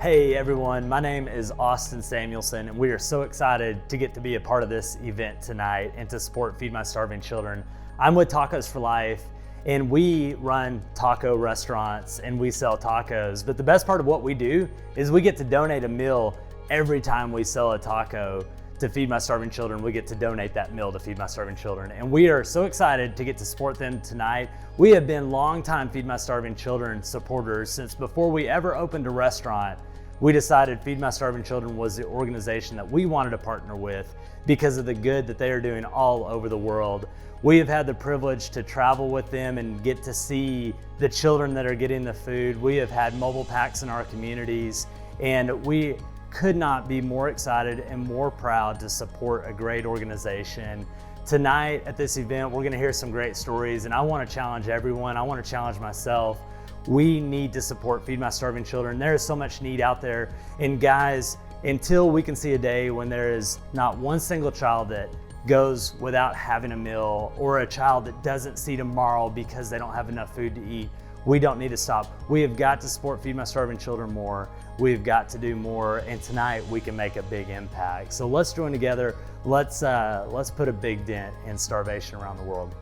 Hey everyone, my name is Austin Samuelson, and we are so excited to get to be a part of this event tonight and to support Feed My Starving Children. I'm with Tacos for Life, and we run taco restaurants and we sell tacos. But the best part of what we do is we get to donate a meal every time we sell a taco to Feed My Starving Children. We get to donate that meal to Feed My Starving Children. And we are so excited to get to support them tonight. We have been longtime Feed My Starving Children supporters since before we ever opened a restaurant. We decided Feed My Starving Children was the organization that we wanted to partner with because of the good that they are doing all over the world. We have had the privilege to travel with them and get to see the children that are getting the food. We have had mobile packs in our communities, and we could not be more excited and more proud to support a great organization. Tonight at this event, we're gonna hear some great stories, and I wanna challenge everyone. I wanna challenge myself. We need to support Feed My Starving Children. There is so much need out there. And guys, until we can see a day when there is not one single child that goes without having a meal, or a child that doesn't see tomorrow because they don't have enough food to eat, we don't need to stop. We have got to support Feed My Starving Children more. We've got to do more, and tonight we can make a big impact. So let's join together. Let's put a big dent in starvation around the world.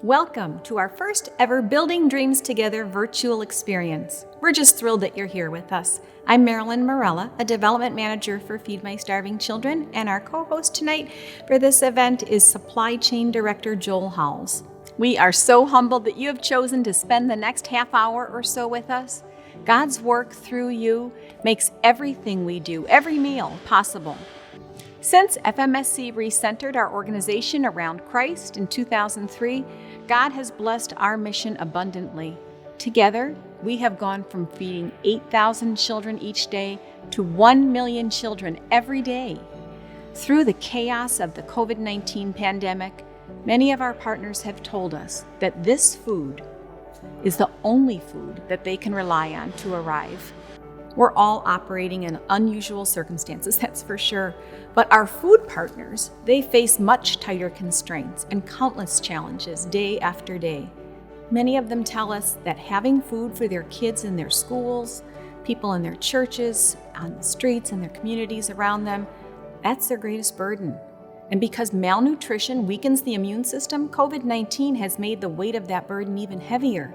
Welcome to our first ever Building Dreams Together virtual experience. We're just thrilled that you're here with us. I'm Marilyn Morella, a development manager for Feed My Starving Children, and our co-host tonight for this event is Supply Chain Director Joel Howells. We are so humbled that you have chosen to spend the next half hour or so with us. God's work through you makes everything we do, every meal, possible. Since FMSC recentered our organization around Christ in 2003, God has blessed our mission abundantly. Together, we have gone from feeding 8,000 children each day to 1 million children every day. Through the chaos of the COVID-19 pandemic, many of our partners have told us that this food is the only food that they can rely on to arrive. We're all operating in unusual circumstances, that's for sure. But our food partners, they face much tighter constraints and countless challenges day after day. Many of them tell us that having food for their kids in their schools, people in their churches, on the streets, and their communities around them, that's their greatest burden. And because malnutrition weakens the immune system, COVID-19 has made the weight of that burden even heavier.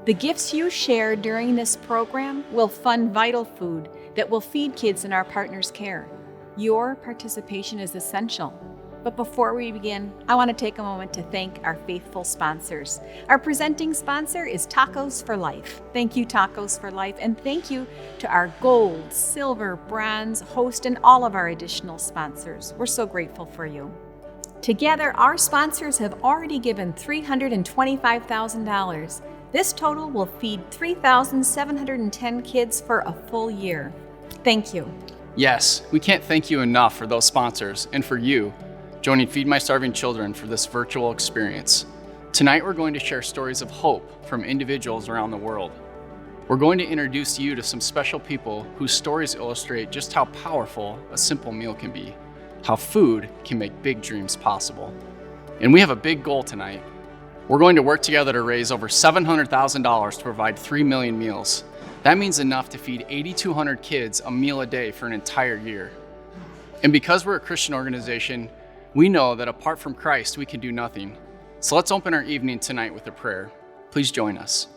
The gifts you share during this program will fund vital food that will feed kids in our partners' care. Your participation is essential. But before we begin, I want to take a moment to thank our faithful sponsors. Our presenting sponsor is Tacos for Life. Thank you, Tacos for Life, and thank you to our gold, silver, bronze, host, and all of our additional sponsors. We're so grateful for you. Together, our sponsors have already given $325,000. This total will feed 3,710 kids for a full year. Thank you. Yes, we can't thank you enough for those sponsors and for you joining Feed My Starving Children for this virtual experience. Tonight we're going to share stories of hope from individuals around the world. We're going to introduce you to some special people whose stories illustrate just how powerful a simple meal can be, how food can make big dreams possible. And we have a big goal tonight. We're going to work together to raise over $700,000 to provide 3 million meals. That means enough to feed 8,200 kids a meal a day for an entire year. And because we're a Christian organization, we know that apart from Christ, we can do nothing. So let's open our evening tonight with a prayer. Please join us.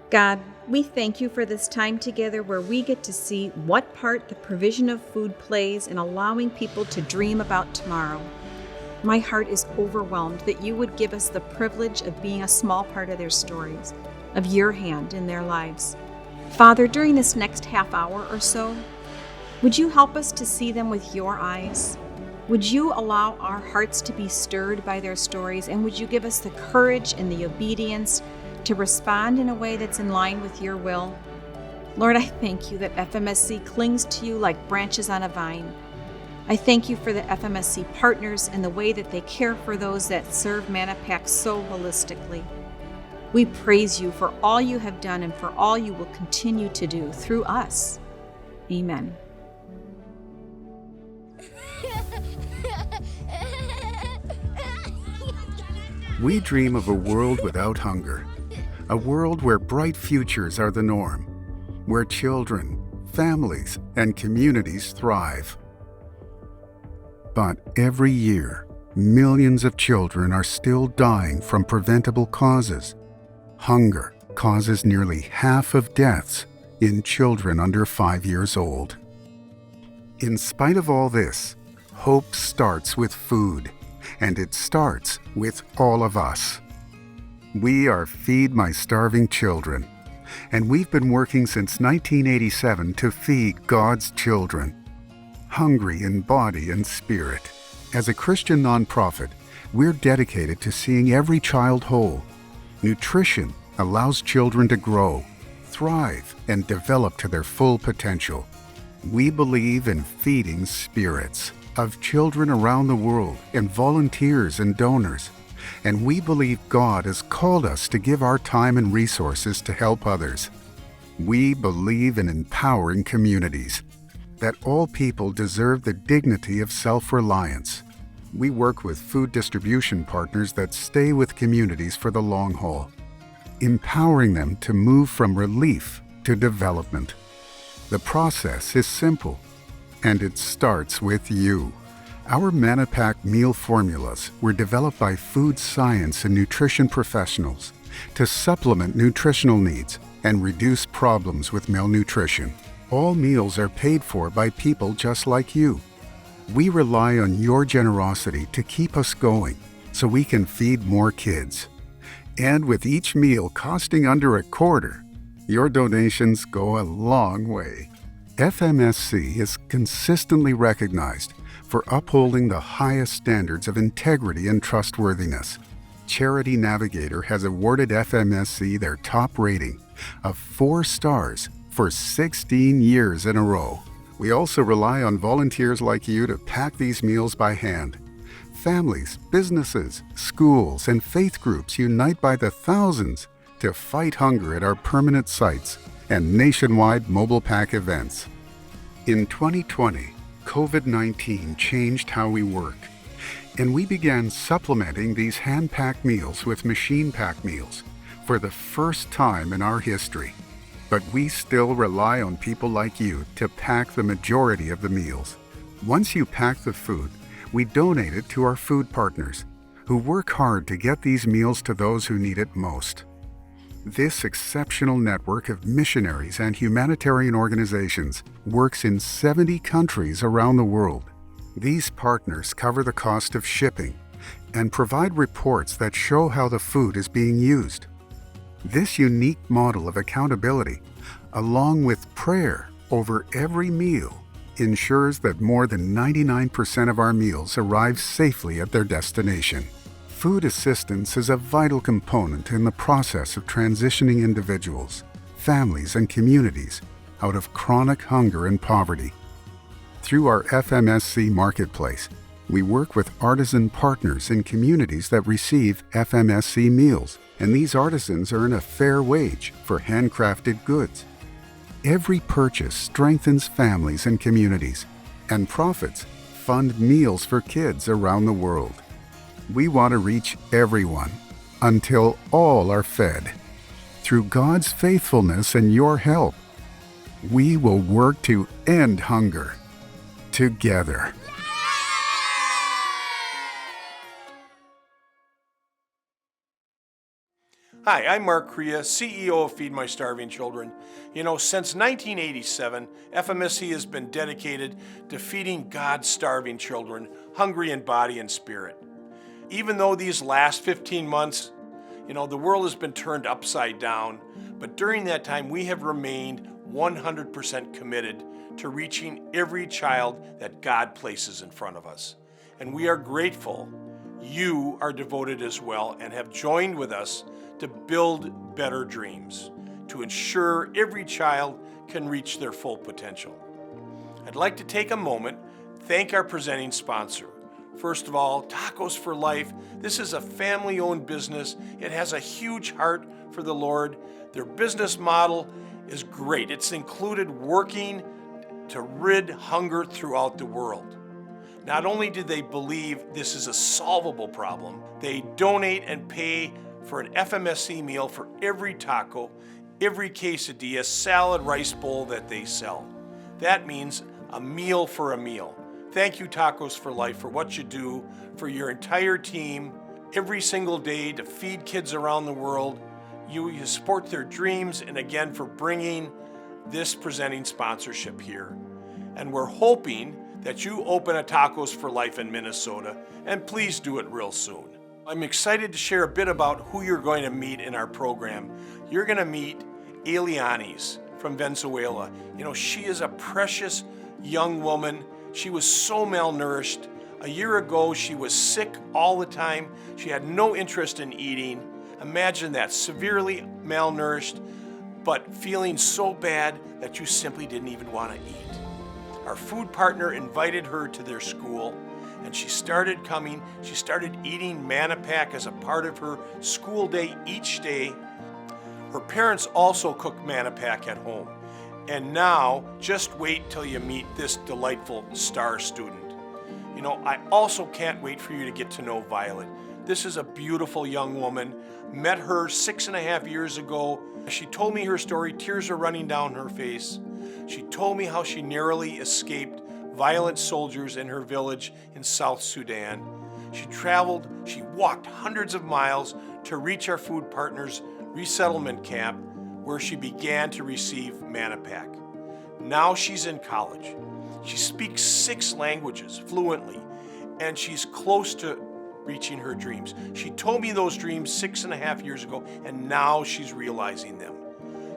God, we thank you for this time together where we get to see what part the provision of food plays in allowing people to dream about tomorrow. My heart is overwhelmed that you would give us the privilege of being a small part of their stories, of your hand in their lives. Father, during this next half hour or so, would you help us to see them with your eyes? Would you allow our hearts to be stirred by their stories, and would you give us the courage and the obedience to respond in a way that's in line with your will? Lord, I thank you that FMSC clings to you like branches on a vine. I thank you for the FMSC partners and the way that they care for those that serve Manapac so holistically. We praise you for all you have done and for all you will continue to do through us. Amen. We dream of a world without hunger, a world where bright futures are the norm, where children, families, and communities thrive. But every year, millions of children are still dying from preventable causes. Hunger causes nearly half of deaths in children under 5 years old. In spite of all this, hope starts with food, and it starts with all of us. We are Feed My Starving Children, and we've been working since 1987 to feed God's children, hungry in body and spirit. As a Christian nonprofit, we're dedicated to seeing every child whole. Nutrition allows children to grow, thrive, and develop to their full potential. We believe in feeding spirits of children around the world and volunteers and donors. And we believe God has called us to give our time and resources to help others. We believe in empowering communities, that all people deserve the dignity of self-reliance. We work with food distribution partners that stay with communities for the long haul, empowering them to move from relief to development. The process is simple, and it starts with you. Our Manapac meal formulas were developed by food science and nutrition professionals to supplement nutritional needs and reduce problems with malnutrition. All meals are paid for by people just like you. We rely on your generosity to keep us going so we can feed more kids. And with each meal costing under a quarter, your donations go a long way. FMSC is consistently recognized for upholding the highest standards of integrity and trustworthiness. Charity Navigator has awarded FMSC their top rating of 4 stars for 16 years in a row. We also rely on volunteers like you to pack these meals by hand. Families, businesses, schools, and faith groups unite by the thousands to fight hunger at our permanent sites and nationwide mobile pack events. In 2020, COVID-19 changed how we work, and we began supplementing these hand-packed meals with machine-packed meals for the first time in our history. But we still rely on people like you to pack the majority of the meals. Once you pack the food, we donate it to our food partners, who work hard to get these meals to those who need it most. This exceptional network of missionaries and humanitarian organizations works in 70 countries around the world. These partners cover the cost of shipping and provide reports that show how the food is being used. This unique model of accountability, along with prayer over every meal, ensures that more than 99% of our meals arrive safely at their destination. Food assistance is a vital component in the process of transitioning individuals, families, and communities out of chronic hunger and poverty. Through our FMSC Marketplace, we work with artisan partners in communities that receive FMSC meals, and these artisans earn a fair wage for handcrafted goods. Every purchase strengthens families and communities, and profits fund meals for kids around the world. We want to reach everyone until all are fed. Through God's faithfulness and your help, we will work to end hunger together. Hi, I'm Mark Crea, CEO of Feed My Starving Children. Since 1987, FMSC has been dedicated to feeding God's starving children, hungry in body and spirit. Even though these last 15 months, the world has been turned upside down, but during that time we have remained 100% committed to reaching every child that God places in front of us. And we are grateful you are devoted as well and have joined with us to build better dreams, to ensure every child can reach their full potential. I'd like to take a moment, thank our presenting sponsor. First of all, Tacos for Life. This is a family-owned business. It has a huge heart for the Lord. Their business model is great. It's included working to rid hunger throughout the world. Not only do they believe this is a solvable problem, they donate and pay for an FMSC meal for every taco, every quesadilla, salad, rice bowl that they sell. That means a meal for a meal. Thank you, Tacos for Life, for what you do for your entire team every single day to feed kids around the world. You support their dreams, and again, for bringing this presenting sponsorship here. And we're hoping that you open a Tacos for Life in Minnesota, and please do it real soon. I'm excited to share a bit about who you're going to meet in our program. You're going to meet Elianis from Venezuela. She is a precious young woman. She was so malnourished. A year ago, she was sick all the time. She had no interest in eating. Imagine that, severely malnourished, but feeling so bad that you simply didn't even want to eat. Our food partner invited her to their school, and she started coming. She started eating manna pack as a part of her school day each day. Her parents also cook manna pack at home. And now, just wait till you meet this delightful star student. I also can't wait for you to get to know Violet. This is a beautiful young woman. Met her 6.5 years ago. She told me her story, tears are running down her face. She told me how she narrowly escaped violent soldiers in her village in South Sudan. She walked hundreds of miles to reach our food partner's resettlement camp, where she began to receive manna pack. Now she's in college. She speaks 6 languages fluently, and she's close to reaching her dreams. She told me those dreams 6.5 years ago, and now she's realizing them.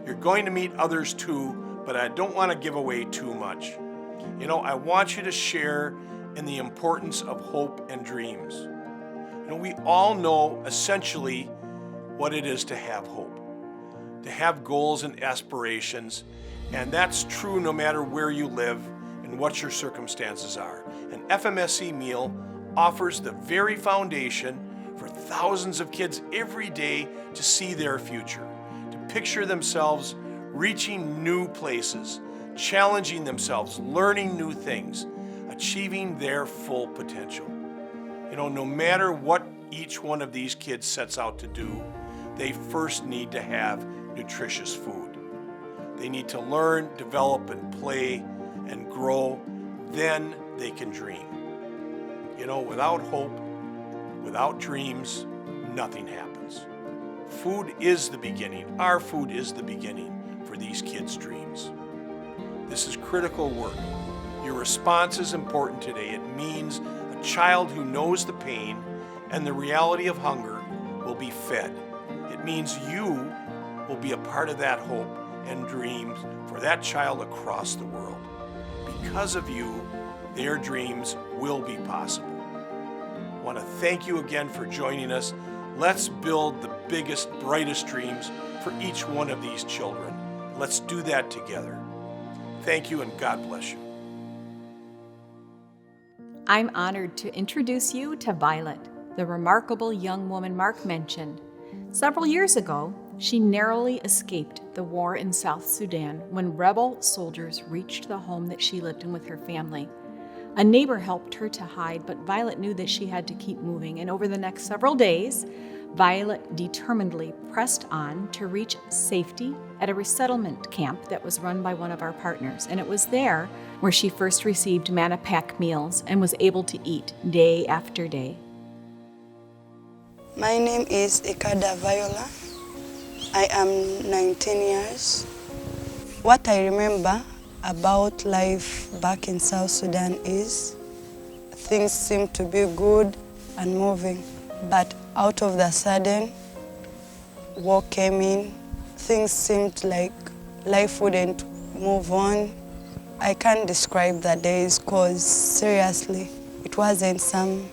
You're going to meet others too, but I don't want to give away too much. I want you to share in the importance of hope and dreams. We all know essentially what it is to have hope, to have goals and aspirations, and that's true no matter where you live and what your circumstances are. An FMSC meal offers the very foundation for thousands of kids every day to see their future, to picture themselves reaching new places, challenging themselves, learning new things, achieving their full potential. No matter what each one of these kids sets out to do, they first need to have nutritious food. They need to learn, develop, and play and grow. Then they can dream. Without hope, without dreams, nothing happens. Food is the beginning. Our food is the beginning for these kids' dreams. This is critical work. Your response is important today. It means a child who knows the pain and the reality of hunger will be fed. It means you will be a part of that hope and dreams for that child across the world. Because of you, their dreams will be possible. I want to thank you again for joining us. Let's build the biggest, brightest dreams for each one of these children. Let's do that together. Thank you and God bless you. I'm honored to introduce you to Violet, the remarkable young woman Mark mentioned. Several years ago, she narrowly escaped the war in South Sudan when rebel soldiers reached the home that she lived in with her family. A neighbor helped her to hide, but Violet knew that she had to keep moving, and over the next several days, Violet determinedly pressed on to reach safety at a resettlement camp that was run by one of our partners, and it was there where she first received manna pack meals and was able to eat day after day. My name is Ikada Viola. I am 19 years. What I remember about life back in South Sudan is things seem to be good and moving, but out of the sudden, war came in. Things seemed like life wouldn't move on. I can't describe the days because seriously, it wasn't some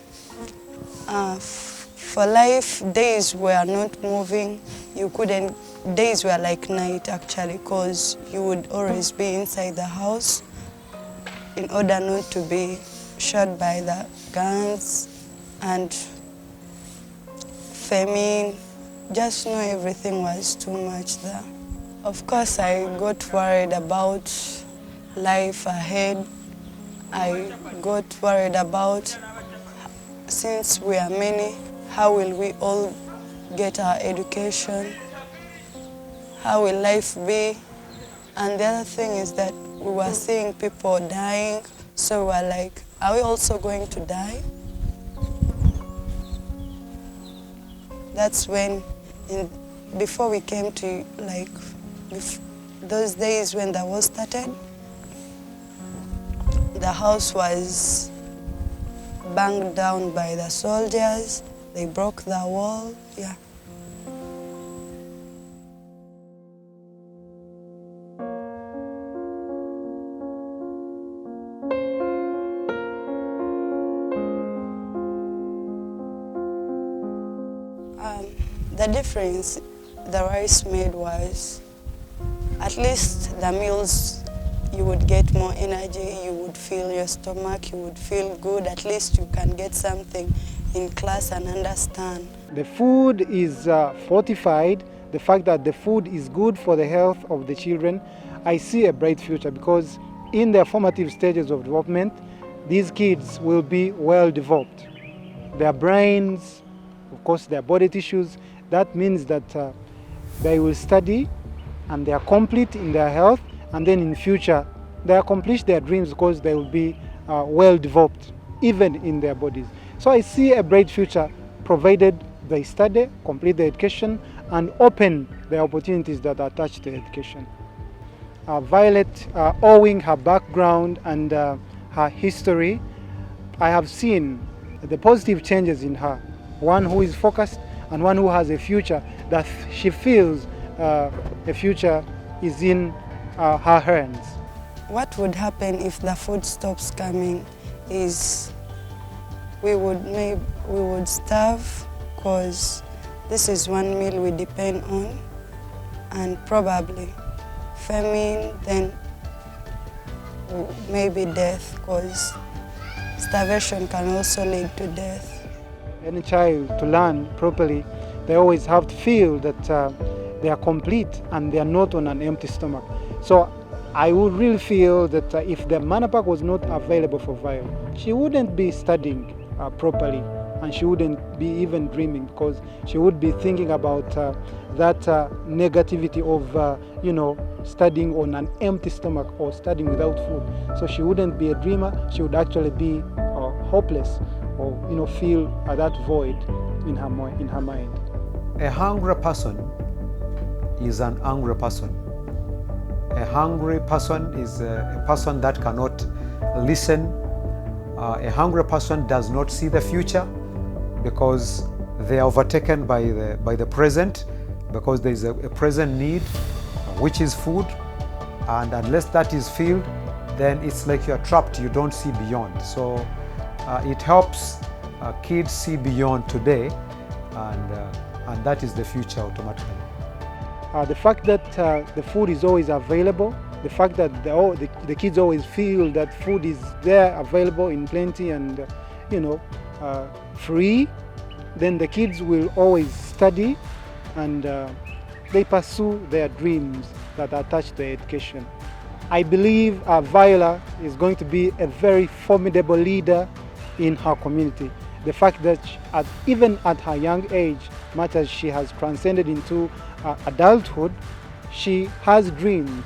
for life, days were not moving. Days were like night actually, because you would always be inside the house in order not to be shot by the guns and famine. Just know everything was too much there. Of course, I got worried about life ahead. I got worried about, since we are many, how will we all get our education? How will life be? And the other thing is that we were seeing people dying, so we were like, are we also going to die? That's when, before we came to those days when the war started, the house was banged down by the soldiers. They broke the wall, yeah. The difference the rice made was, at least the meals, you would get more energy, you would feel your stomach, you would feel good, at least you can get something in class and understand. The food is fortified, the fact that the food is good for the health of the children. I see a bright future because in their formative stages of development, these kids will be well developed. Their brains, of course their body tissues, that means that they will study and they are complete in their health, and then in future they accomplish their dreams because they will be well developed even in their bodies. So I see a bright future provided they study, complete their education, and open the opportunities that are attached to education. Violet, owing her background and her history, I have seen the positive changes in her. One who is focused and one who has a future that she feels a future is in her hands. What would happen if the food stops coming is we would starve, because this is one meal we depend on, and probably famine, then maybe death, because starvation can also lead to death. Any child, to learn properly, they always have to feel that they are complete and they are not on an empty stomach. So I would really feel that if the manna pack was not available for Violet, she wouldn't be studying properly, and she wouldn't be even dreaming, because she would be thinking about that negativity of studying on an empty stomach or studying without food. So she wouldn't be a dreamer, she would actually be hopeless, or feel that void in her mind. A hungry person is an angry person. A hungry person is a person that cannot listen. A hungry person does not see the future because they are overtaken by the present, because there is a present need, which is food, and unless that is filled, then it's like you are trapped, you don't see beyond. So it helps kids see beyond today, and that is the future automatically. The fact that the food is always available, the fact that the kids always feel that food is there, available in plenty and free, then the kids will always study and they pursue their dreams that are attached to education. I believe Viola is going to be a very formidable leader in her community. The fact that even at her young age, much as she has transcended into adulthood, she has dreams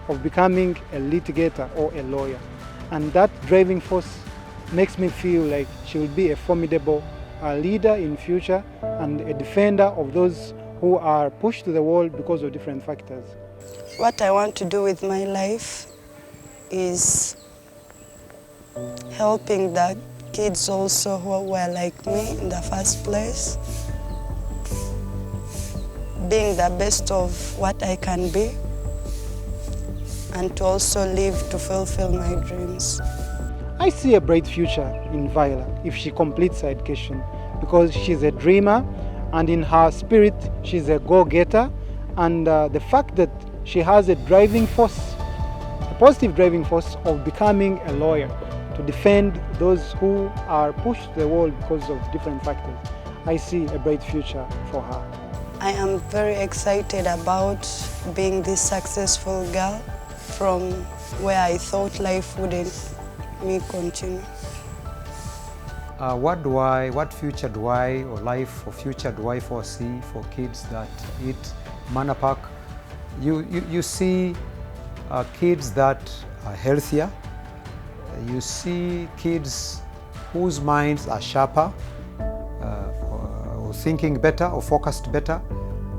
of becoming a litigator or a lawyer. And that driving force makes me feel like she will be a formidable leader in future and a defender of those who are pushed to the wall because of different factors. What I want to do with my life is helping the kids also who were like me in the first place, being the best of what I can be, and to also live to fulfill my dreams. I see a bright future in Viola if she completes her education, because she's a dreamer and in her spirit she's a go-getter, and the fact that she has a driving force, a positive driving force of becoming a lawyer to defend those who are pushed to the wall because of different factors. I see a bright future for her. I am very excited about being this successful girl from where I thought life wouldn't me continue. What future do I, or life or future do I foresee for kids that eat Manna Pack? You see kids that are healthier. You see kids whose minds are sharper, or thinking better, or focused better,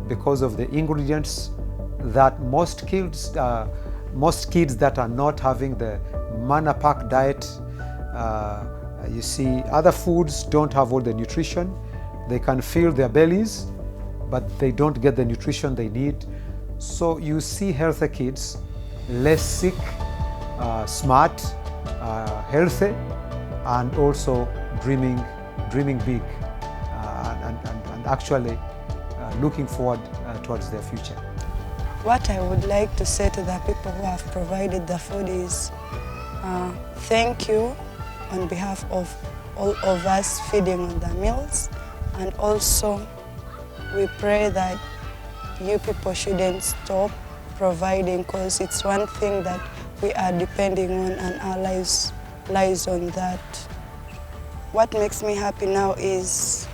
because of the ingredients that most kids that are not having the Manna Pack diet. You see, other foods don't have all the nutrition. They can fill their bellies, but they don't get the nutrition they need. So you see healthy kids, less sick, smart, healthy, and also dreaming big, and actually looking forward towards their future. What I would like to say to the people who have provided the food is thank you on behalf of all of us feeding on the meals, and also we pray that you people shouldn't stop providing, because it's one thing that we are depending on and our lives lies on that. What makes me happy now is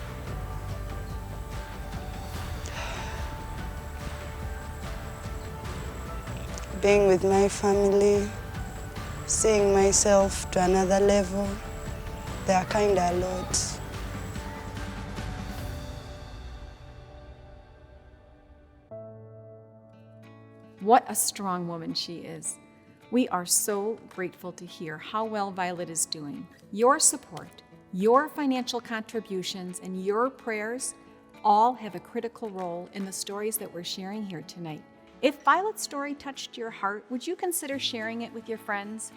being with my family, seeing myself to another level. There are kind of a lot. What a strong woman she is. We are so grateful to hear how well Violet is doing. Your support, your financial contributions, and your prayers all have a critical role in the stories that we're sharing here tonight. If Violet's story touched your heart, would you consider sharing it with your friends?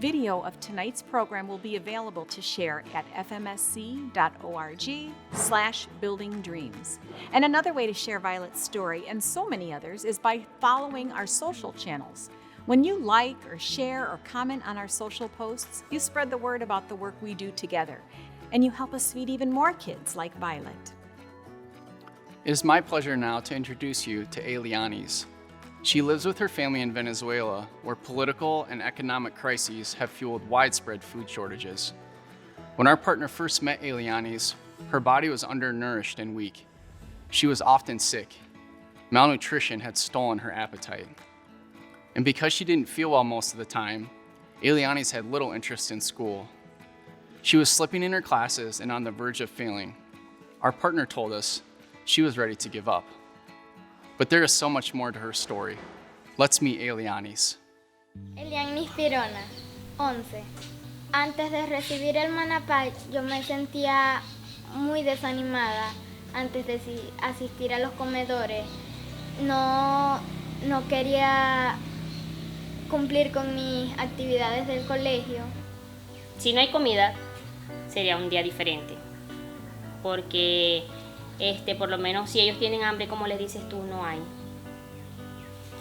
Video of tonight's program will be available to share at fmsc.org/buildingdreams. And another way to share Violet's story, and so many others, is by following our social channels. When you like or share or comment on our social posts, you spread the word about the work we do together, and you help us feed even more kids like Violet. It is my pleasure now to introduce you to Elianis. She lives with her family in Venezuela, where political and economic crises have fueled widespread food shortages. When our partner first met Elianis, her body was undernourished and weak. She was often sick. Malnutrition had stolen her appetite. And because she didn't feel well most of the time, Elianis had little interest in school. She was slipping in her classes and on the verge of failing. Our partner told us she was ready to give up. But there is so much more to her story. Let's meet Elianis. Elianis Pirona. 11. Antes de recibir el manapá, yo me sentía muy desanimada antes de asistir a los comedores. No quería cumplir con mis actividades del colegio. Si no hay comida, sería un día diferente. Porque por lo menos si ellos tienen hambre, como les dices tú, no hay.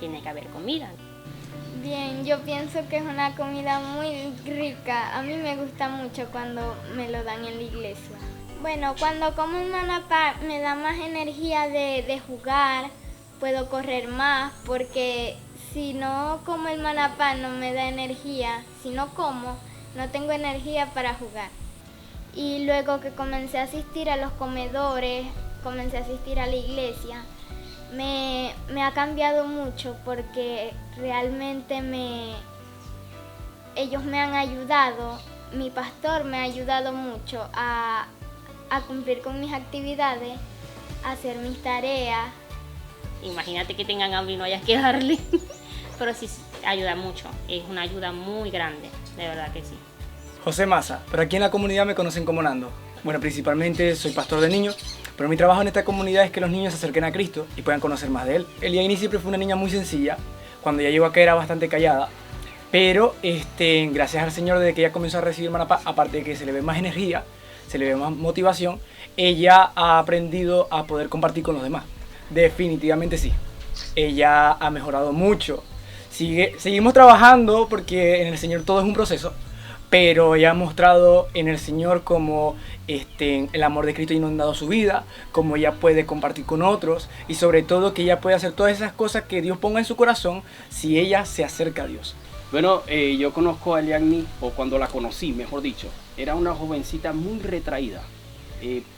Tiene que haber comida. Bien, yo pienso que es una comida muy rica. A mí me gusta mucho cuando me lo dan en la iglesia. Bueno, cuando como el manapá me da más energía de jugar, puedo correr más, porque si no como el manapá no me da energía. Si no como, no tengo energía para jugar. Y luego que comencé a asistir a los comedores, comencé a asistir a la iglesia, me ha cambiado mucho, porque realmente ellos me han ayudado, mi pastor me ha ayudado mucho a cumplir con mis actividades, a hacer mis tareas. Imagínate que tengan hambre y no hayas que darle, pero sí ayuda mucho, es una ayuda muy grande, de verdad que sí. José Maza, pero aquí en la comunidad me conocen como Nando. Bueno, principalmente soy pastor de niños, pero mi trabajo en esta comunidad es que los niños se acerquen a Cristo y puedan conocer más de Él. Eliani siempre fue una niña muy sencilla, cuando ella llegó acá era bastante callada, pero gracias al Señor, desde que ella comenzó a recibir manapá, aparte de que se le ve más energía, se le ve más motivación, ella ha aprendido a poder compartir con los demás. Definitivamente sí, ella ha mejorado mucho. Seguimos trabajando porque en el Señor todo es un proceso, pero ella ha mostrado en el Señor cómo el amor de Cristo ha inundado su vida, cómo ella puede compartir con otros y sobre todo que ella puede hacer todas esas cosas que Dios ponga en su corazón si ella se acerca a Dios. Bueno, yo conozco a Eliani, o cuando la conocí, mejor dicho, era una jovencita muy retraída,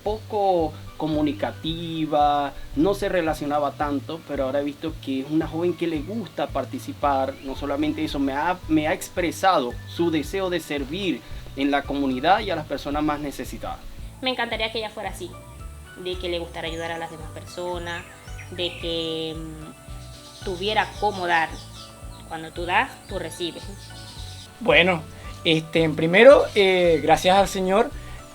poco comunicativa, no se relacionaba tanto, pero ahora he visto que es una joven que le gusta participar. No solamente eso, me ha expresado su deseo de servir en la comunidad y a las personas más necesitadas. Me encantaría que ella fuera así, de que le gustara ayudar a las demás personas, de que tuviera cómo dar. Cuando tú das, tú recibes. Bueno, primero, gracias al Señor,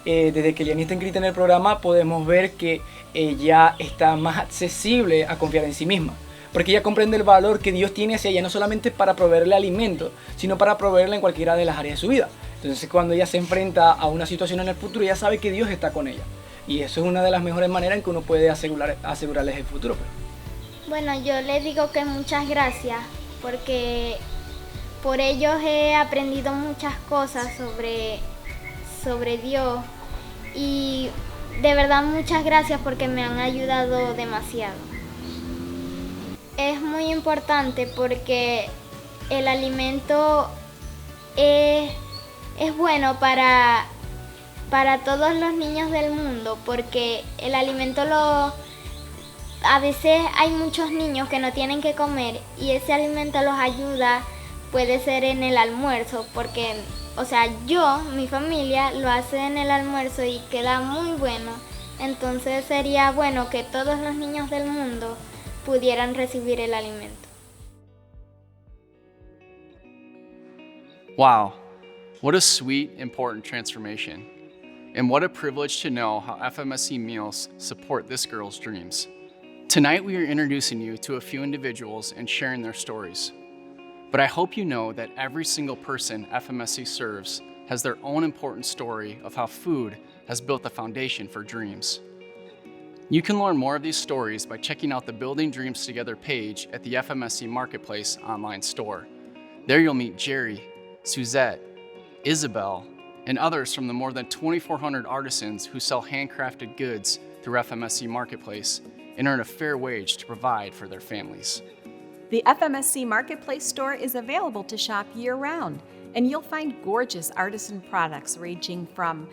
desde que Eliani está inscrita en el programa, podemos ver que ella está más accesible a confiar en sí misma. Porque ella comprende el valor que Dios tiene hacia ella, no solamente para proveerle alimento, sino para proveerle en cualquiera de las áreas de su vida. Entonces, cuando ella se enfrenta a una situación en el futuro, ella sabe que Dios está con ella. Y eso es una de las mejores maneras en que uno puede asegurarles el futuro. Bueno, yo le digo que muchas gracias, porque por ellos he aprendido muchas cosas sobre Dios, y de verdad muchas gracias porque me han ayudado demasiado. Es muy importante porque el alimento es bueno para todos los niños del mundo, porque el alimento a veces hay muchos niños que no tienen que comer y ese alimento los ayuda, puede ser en el almuerzo, porque, mi familia lo hace en el almuerzo y queda muy bueno. Entonces sería bueno que todos los niños del mundo pudieran recibir el alimento. Wow, what a sweet, important transformation. And what a privilege to know how FMSC meals support this girl's dreams. Tonight we are introducing you to a few individuals and sharing their stories. But I hope you know that every single person FMSC serves has their own important story of how food has built the foundation for dreams. You can learn more of these stories by checking out the Building Dreams Together page at the FMSC Marketplace online store. There you'll meet Jerry, Suzette, Isabel, and others from the more than 2,400 artisans who sell handcrafted goods through FMSC Marketplace and earn a fair wage to provide for their families. The FMSC Marketplace store is available to shop year-round, and you'll find gorgeous artisan products ranging from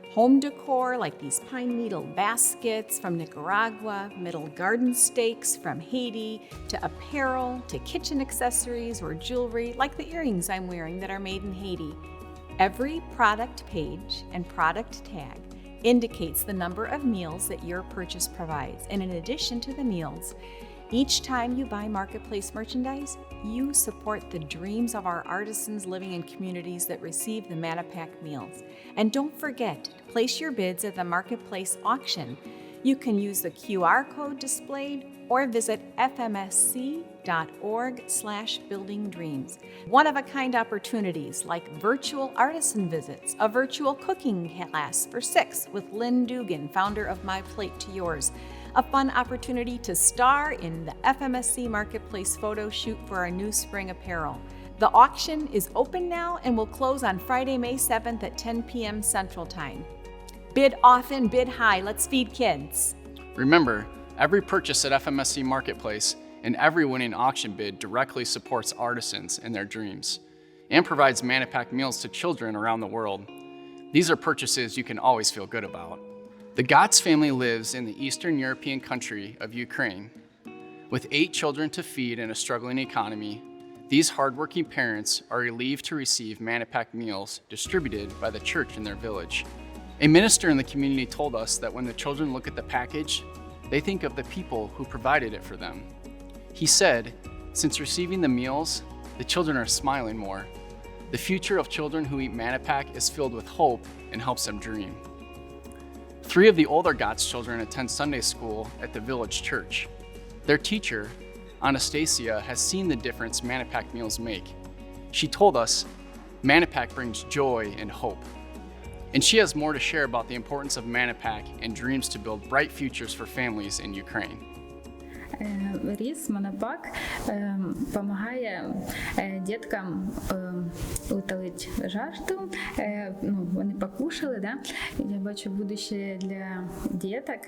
home decor like these pine needle baskets from Nicaragua, middle garden stakes from Haiti, to apparel, to kitchen accessories or jewelry like the earrings I'm wearing that are made in Haiti. Every product page and product tag indicates the number of meals that your purchase provides, and in addition to the meals, Each time you buy Marketplace merchandise, you support the dreams of our artisans living in communities that receive the Manapack meals. And don't forget to place your bids at the Marketplace auction. You can use the QR code displayed or visit fmsc.org/buildingdreams. One-of-a-kind opportunities like virtual artisan visits, a virtual cooking class for 6 with Lynn Dugan, founder of My Plate to Yours, a fun opportunity to star in the FMSC Marketplace photo shoot for our new spring apparel. The auction is open now and will close on Friday, May 7th at 10 p.m. Central Time. Bid often, bid high. Let's feed kids. Remember, every purchase at FMSC Marketplace and every winning auction bid directly supports artisans and their dreams and provides Manapack meals to children around the world. These are purchases you can always feel good about. The Gotts family lives in the Eastern European country of Ukraine. With 8 children to feed and a struggling economy, these hardworking parents are relieved to receive Manapack meals distributed by the church in their village. A minister in the community told us that when the children look at the package, they think of the people who provided it for them. He said, since receiving the meals, the children are smiling more. The future of children who eat Manapack is filled with hope and helps them dream. 3 of the older Gotts children attend Sunday school at the village church. Their teacher, Anastasia, has seen the difference Manapack meals make. She told us, Manapack brings joy and hope. And she has more to share about the importance of Manapack and dreams to build bright futures for families in Ukraine. Ріс Манапак допомагає діткам утолити жажду. Вони покушали, да? Я бачу будущее для діток.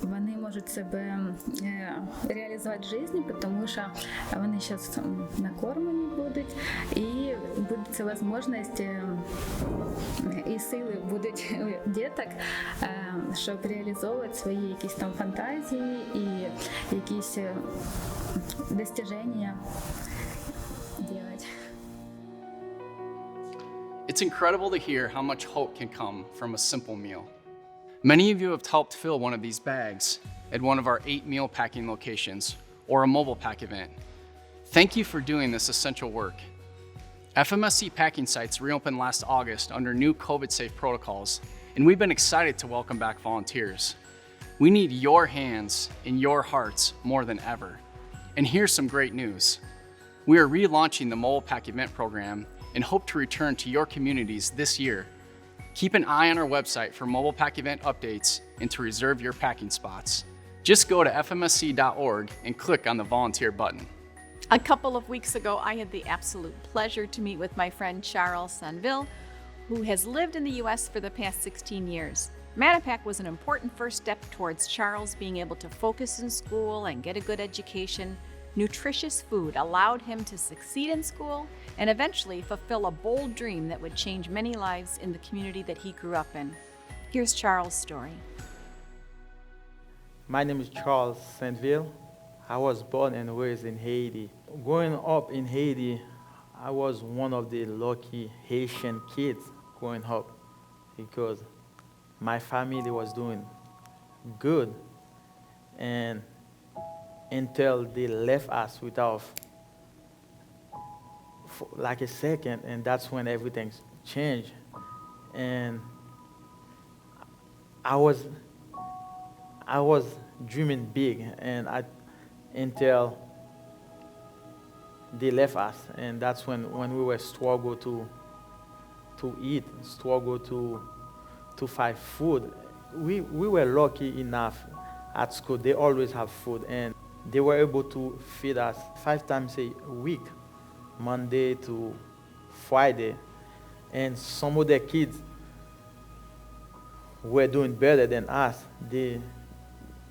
Вони можуть себе реалізувати в житті, тому що вони зараз накормлені будуть, і буде ця можливість і сили будуть у діток, щоб реалізовувати свої якісь там фантазії і якісь достиження делать. It's incredible to hear how much hope can come from a simple meal. Many of you have helped fill one of these bags at one of our 8 meal packing locations or a mobile pack event. Thank you for doing this essential work. FMSC packing sites reopened last August under new COVID-safe protocols, and we've been excited to welcome back volunteers. We need your hands and your hearts more than ever. And here's some great news. We are relaunching the mobile pack event program and hope to return to your communities this year. Keep an eye on our website for mobile pack event updates and to reserve your packing spots. Just go to fmsc.org and click on the volunteer button. A couple of weeks ago, I had the absolute pleasure to meet with my friend Charles Sanville, who has lived in the U.S. for the past 16 years. Manapack was an important first step towards Charles being able to focus in school and get a good education. Nutritious food allowed him to succeed in school and eventually fulfill a bold dream that would change many lives in the community that he grew up in. Here's Charles' story. My name is Charles Saintville. I was born and raised in Haiti. Growing up in Haiti, I was one of the lucky Haitian kids growing up because my family was doing good, and until they left us without like a second, and that's when everything changed. And I was dreaming big, and until they left us, and that's when we were struggle to eat, struggle to find food. We were lucky enough at school. They always have food, and they were able to feed us 5 times a week, Monday to Friday. And some of the kids were doing better than us. They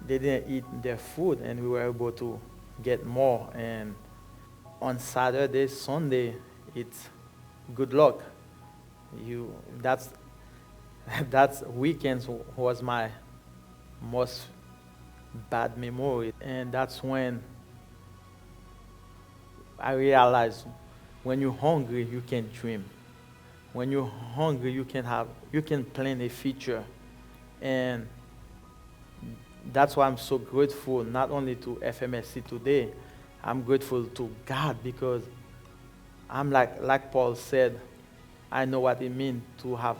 didn't eat their food, and we were able to get more. And on Saturday, Sunday, it's good luck. That's weekends was my most bad memory, and that's when I realized when you're hungry, you can dream. When you're hungry, you can plan a future. And that's why I'm so grateful, not only to FMSC today, I'm grateful to God, because I'm like Paul said, I know what it means to have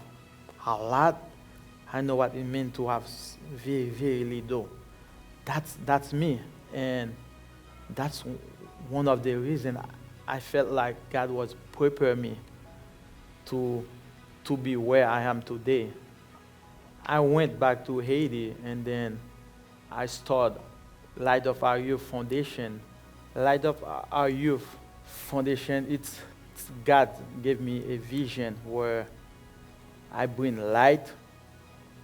a lot. I know what it means to have very, very little. That's me. And that's one of the reasons I felt like God was preparing me to be where I am today. I went back to Haiti, and then I started Light of Our Youth Foundation. Light of Our Youth Foundation, it's God gave me a vision where I bring light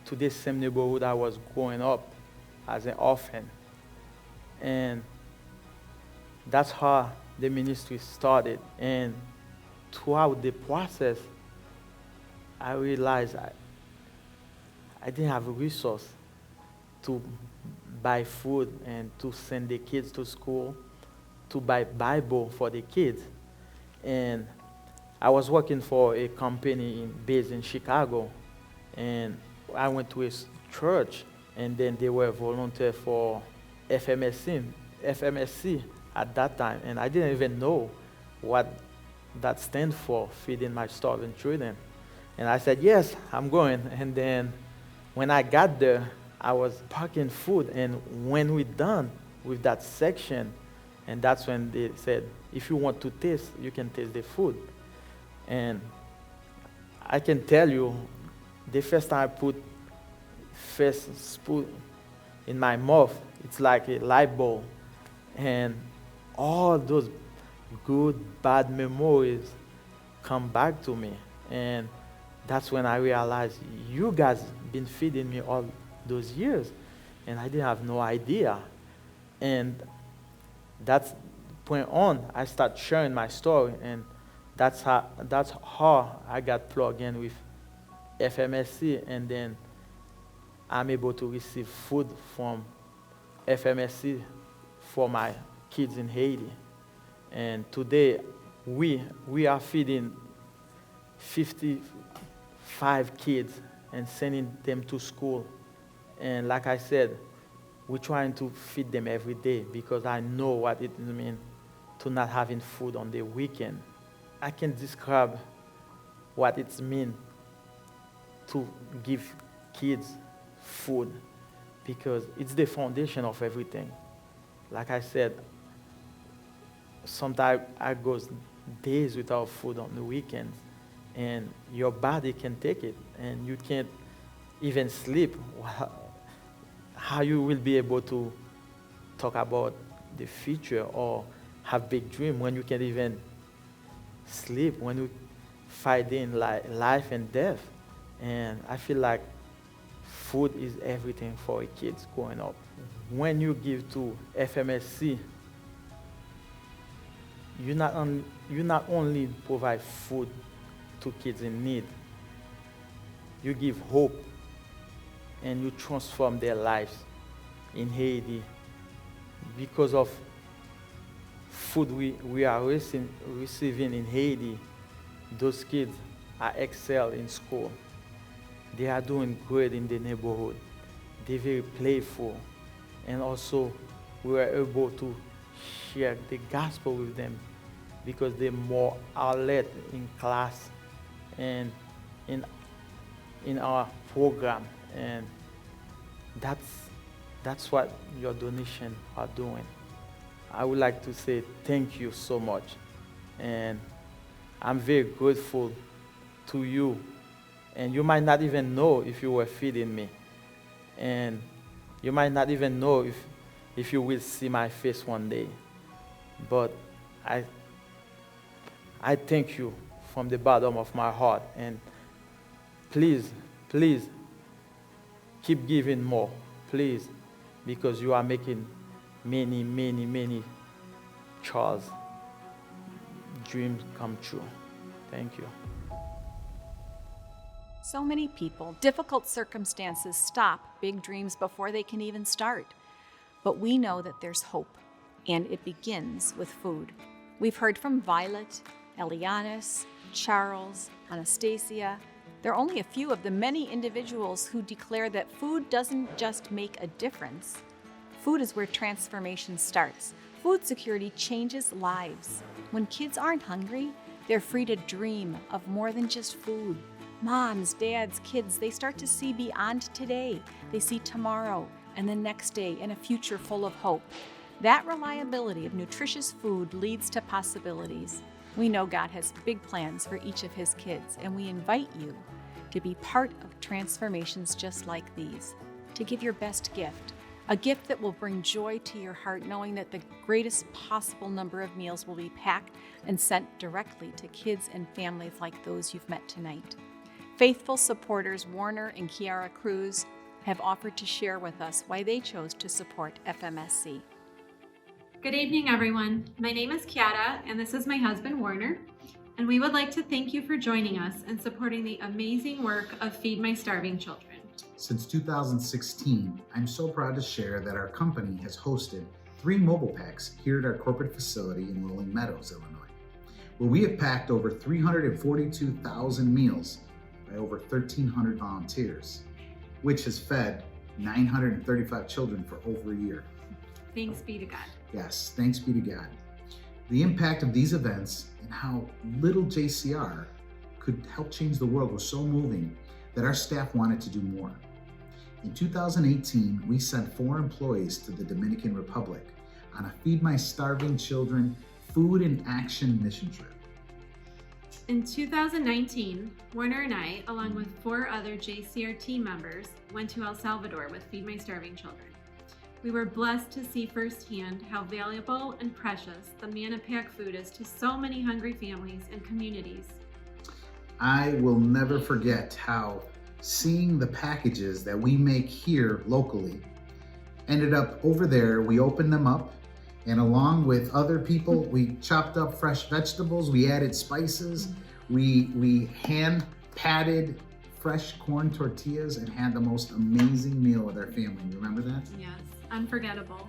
to the same neighborhood I was growing up as an orphan. And that's how the ministry started. And throughout the process, I realized I didn't have a resource to buy food and to send the kids to school, to buy Bible for the kids. And I was working for a company based in Chicago, and I went to a church, and then they were volunteer for FMSC at that time, and I didn't even know what that stands for, Feeding My Starving Children. And I said, yes, I'm going. And then when I got there, I was packing food, and when we're done with that section, and that's when they said, if you want to taste, you can taste the food. And I can tell you, the first time I put first spoon in my mouth, it's like a light bulb. And all those good, bad memories come back to me. And that's when I realized, you guys been feeding me all those years, and I didn't have no idea. And that's point on, I start sharing my story, and that's how I got plugged in with FMSC, and then I'm able to receive food from FMSC for my kids in Haiti. And today, we are feeding 55 kids and sending them to school. And like I said, we're trying to feed them every day, because I know what it means to not having food on the weekend. I can describe what it means to give kids food, because it's the foundation of everything. Like I said, sometimes I go days without food on the weekends, and your body can take it, and you can't even sleep. How you will be able to talk about the future or have big dream when you can't even sleep, when you fighting life and death? And I feel like food is everything for kids growing up. When you give to FMSC, you not only provide food to kids in need, you give hope, and you transform their lives in Haiti. Because of food we are receiving in Haiti, those kids are excel in school. They are doing great in the neighborhood. They're very playful. And also, we were able to share the gospel with them, because they're more alert in class and in our program. And that's what your donation are doing. I would like to say thank you so much. And I'm very grateful to you. And you might not even know if you were feeding me. And you might not even know if you will see my face one day. But I thank you from the bottom of my heart. And please, please, keep giving more, please, because you are making many, many, many child's dreams come true. Thank you. So many people, difficult circumstances stop big dreams before they can even start. But we know that there's hope, and it begins with food. We've heard from Violet, Elianis, Charles, Anastasia. They're only a few of the many individuals who declare that food doesn't just make a difference. Food is where transformation starts. Food security changes lives. When kids aren't hungry, they're free to dream of more than just food. Moms, dads, kids, they start to see beyond today. They see tomorrow and the next day and a future full of hope. That reliability of nutritious food leads to possibilities. We know God has big plans for each of His kids, and we invite you to be part of transformations just like these, to give your best gift, a gift that will bring joy to your heart, knowing that the greatest possible number of meals will be packed and sent directly to kids and families like those you've met tonight. Faithful supporters Warner and Kiara Cruz have offered to share with us why they chose to support FMSC. Good evening, everyone. My name is Kiara, and this is my husband, Warner, and we would like to thank you for joining us and supporting the amazing work of Feed My Starving Children. Since 2016, I'm so proud to share that our company has hosted 3 mobile packs here at our corporate facility in Rolling Meadows, Illinois, where we have packed over 342,000 meals by over 1,300 volunteers, which has fed 935 children for over a year. Thanks be to God. Yes, thanks be to God. The impact of these events and how little JCR could help change the world was so moving that our staff wanted to do more. In 2018, we sent 4 employees to the Dominican Republic on a Feed My Starving Children Food in Action mission trip. In 2019, Warner and I, along with 4 other JCR team members, went to El Salvador with Feed My Starving Children. We were blessed to see firsthand how valuable and precious the Manapack food is to so many hungry families and communities. I will never forget how seeing the packages that we make here locally ended up over there. We opened them up, and along with other people, we chopped up fresh vegetables, we added spices, we hand patted fresh corn tortillas and had the most amazing meal with our family. Remember that? Yes, unforgettable.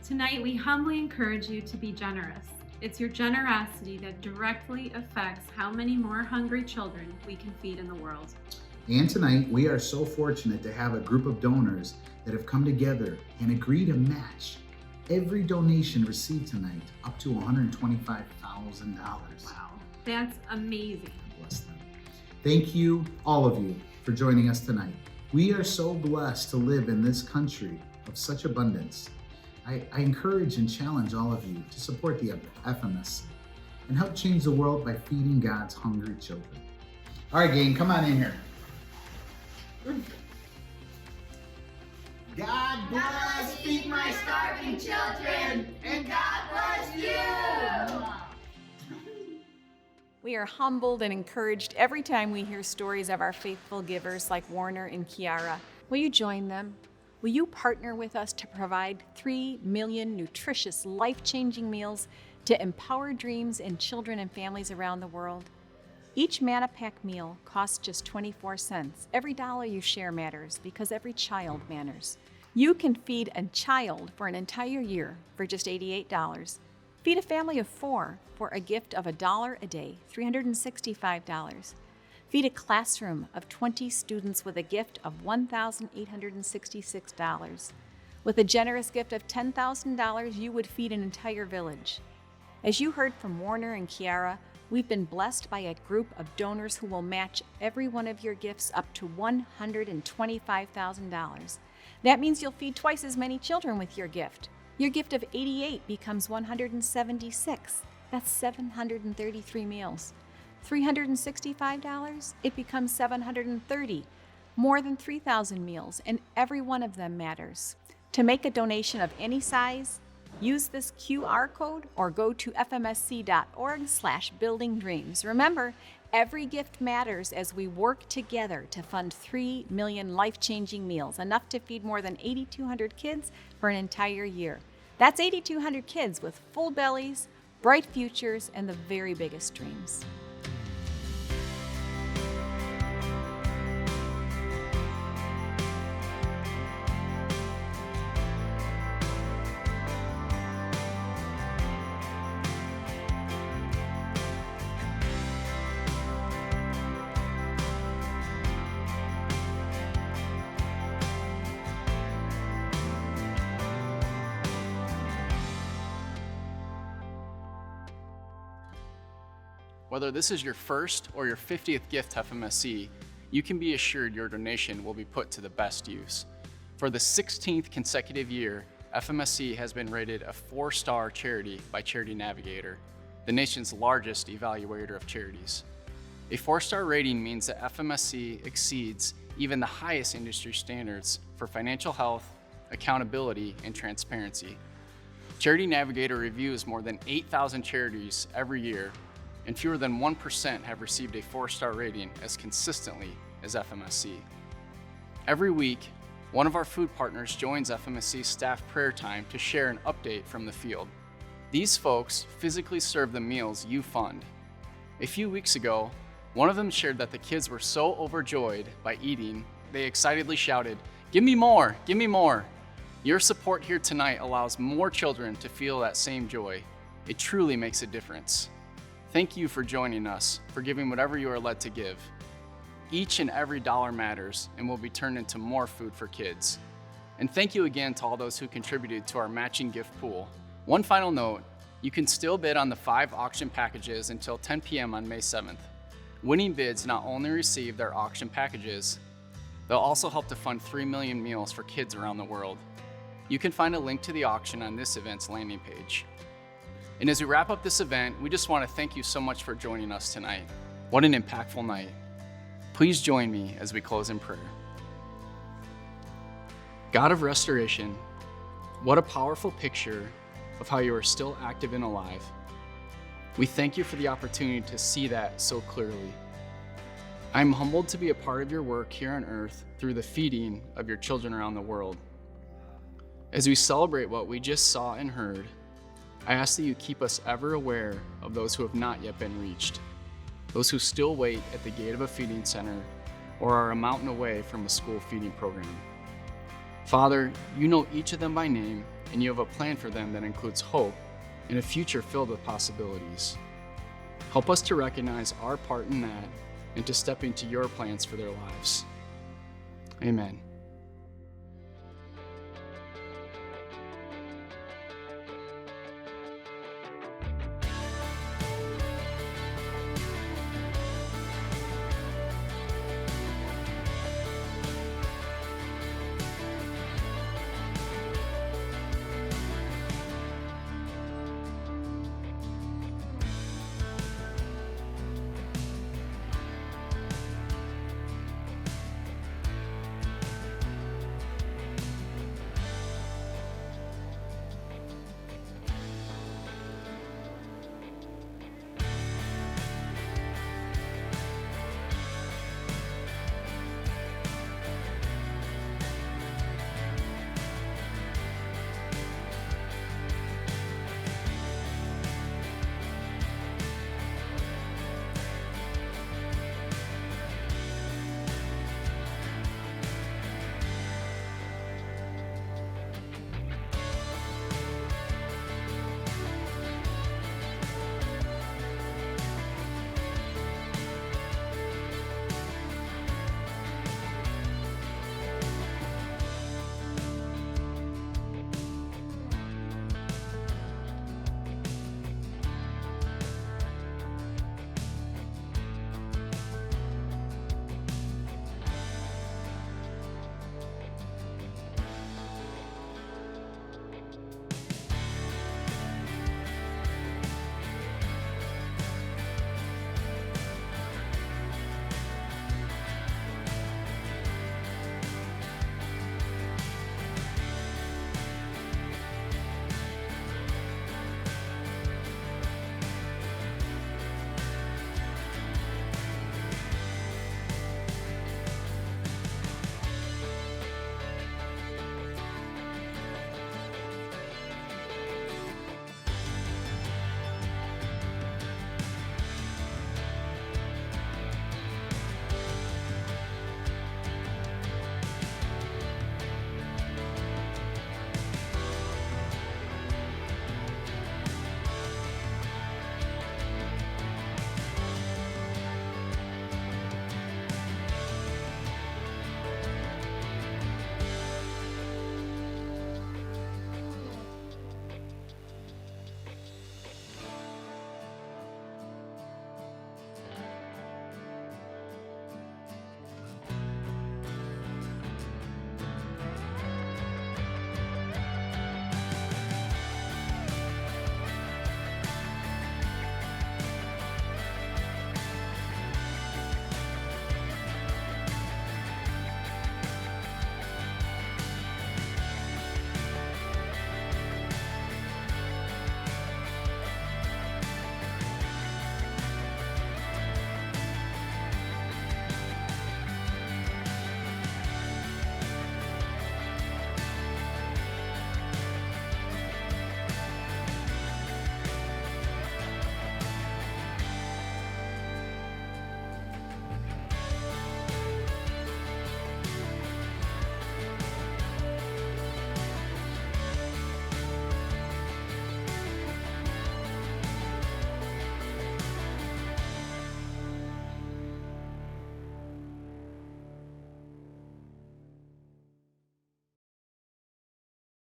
Tonight, we humbly encourage you to be generous. It's your generosity that directly affects how many more hungry children we can feed in the world. And tonight, we are so fortunate to have a group of donors that have come together and agree to match every donation received tonight up to $125,000. Wow, that's amazing. Bless them. Thank you, all of you, for joining us tonight. We are so blessed to live in this country of such abundance. I encourage and challenge all of you to support the FMSC and help change the world by feeding God's hungry children. All right, gang, come on in here. God bless Feed My Starving Children, and God bless you! We are humbled and encouraged every time we hear stories of our faithful givers like Warner and Kiara. Will you join them? Will you partner with us to provide 3 million nutritious, life-changing meals to empower dreams in children and families around the world? Each Manapack meal costs just 24 cents. Every dollar you share matters because every child matters. You can feed a child for an entire year for just $88. Feed a family of 4 for a gift of $1 a day, $365. Feed a classroom of 20 students with a gift of $1,866. With a generous gift of $10,000, you would feed an entire village. As you heard from Warner and Kiara, we've been blessed by a group of donors who will match every one of your gifts up to $125,000. That means you'll feed twice as many children with your gift. Your gift of 88 becomes 176. That's 733 meals. $365, it becomes 730. More than 3,000 meals, and every one of them matters. To make a donation of any size, use this QR code or go to fmsc.org/buildingdreams. Remember, every gift matters as we work together to fund 3 million life-changing meals, enough to feed more than 8,200 kids for an entire year. That's 8,200 kids with full bellies, bright futures, and the very biggest dreams. whether this is your first or your 50th gift to FMSC, you can be assured your donation will be put to the best use. For the 16th consecutive year, FMSC has been rated a 4-star charity by Charity Navigator, the nation's largest evaluator of charities. A 4-star rating means that FMSC exceeds even the highest industry standards for financial health, accountability, and transparency. Charity Navigator reviews more than 8,000 charities every year, and fewer than 1% have received a 4-star rating as consistently as FMSC. Every week, one of our food partners joins FMSC staff prayer time to share an update from the field. These folks physically serve the meals you fund. A few weeks ago, one of them shared that the kids were so overjoyed by eating, they excitedly shouted, "Give me more, give me more." Your support here tonight allows more children to feel that same joy. It truly makes a difference. Thank you for joining us, for giving whatever you are led to give. Each and every dollar matters and will be turned into more food for kids. And thank you again to all those who contributed to our matching gift pool. One final note, you can still bid on the 5 auction packages until 10 p.m. on May 7th. Winning bids not only receive their auction packages, they'll also help to fund 3 million meals for kids around the world. You can find a link to the auction on this event's landing page. And as we wrap up this event, we just want to thank you so much for joining us tonight. What an impactful night. Please join me as we close in prayer. God of restoration, what a powerful picture of how you are still active and alive. We thank you for the opportunity to see that so clearly. I'm humbled to be a part of your work here on earth through the feeding of your children around the world. As we celebrate what we just saw and heard, I ask that you keep us ever aware of those who have not yet been reached, those who still wait at the gate of a feeding center or are a mountain away from a school feeding program. Father, you know each of them by name, and you have a plan for them that includes hope and a future filled with possibilities. Help us to recognize our part in that and to step into your plans for their lives. Amen.